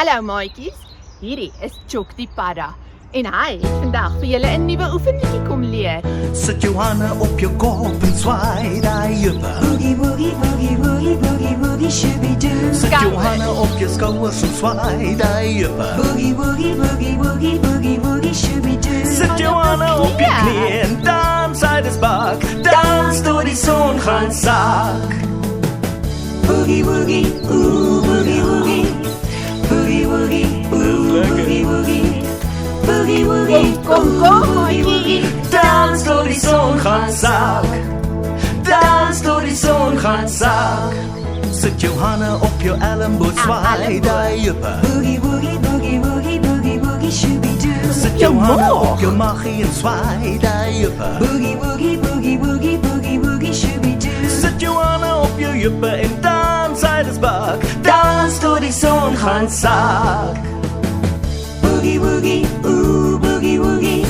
Hallo maatjies, hierdie is Chok die Padda en hy het vandag vir julle 'n nuwe oefenliedjie kom leer. Sit jou hande op jou kop en swaai daai heupe. Boogie, boogie, boogie, boogie, boogie, boogie, shooby-doo. Sit jou hande op jou skouers en swaai daai heupe. Boogie, boogie, boogie, boogie, boogie, boogie, shooby-doo. Sit jou hande op jou knie en dans uit die bak. Dans tot die son gaan sak. Boogie, boogie, ooh, boogie, boogie. Boogie, boogie, ooh, boogie, boogie. Boogie, boogie, Kom, boogie, boogie. Dans tot die son gaan sak. Dans tot die son gaan sak. Sit jou hande op jou elmboog, swaai daai heupe. Boogie, boogie, boogie, boogie, boogie, boogie, shooby-doo. Sit jou hande op jou maggie en swaai daai heupe. Boogie, boogie, boogie, boogie, boogie, boogie, shooby-doo. Sit jou hande op jou heupe en dans uit die bak. Dans tot die son gaan sak. Boogie, boogie, ooh, boogie, boogie.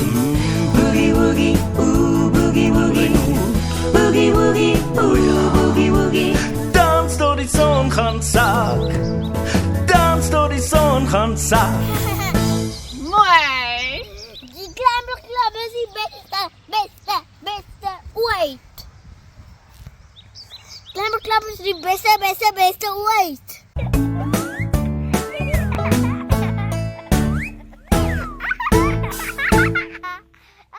Boogie, boogie, ooh, boogie, boogie. Boogie, boogie, ooh, boogie, boogie. Dans tot die son gaan sak. Dans tot die son gaan sak. Mooi. Die Klammerklap is die beste ooit. Klammerklap is die beste ooit.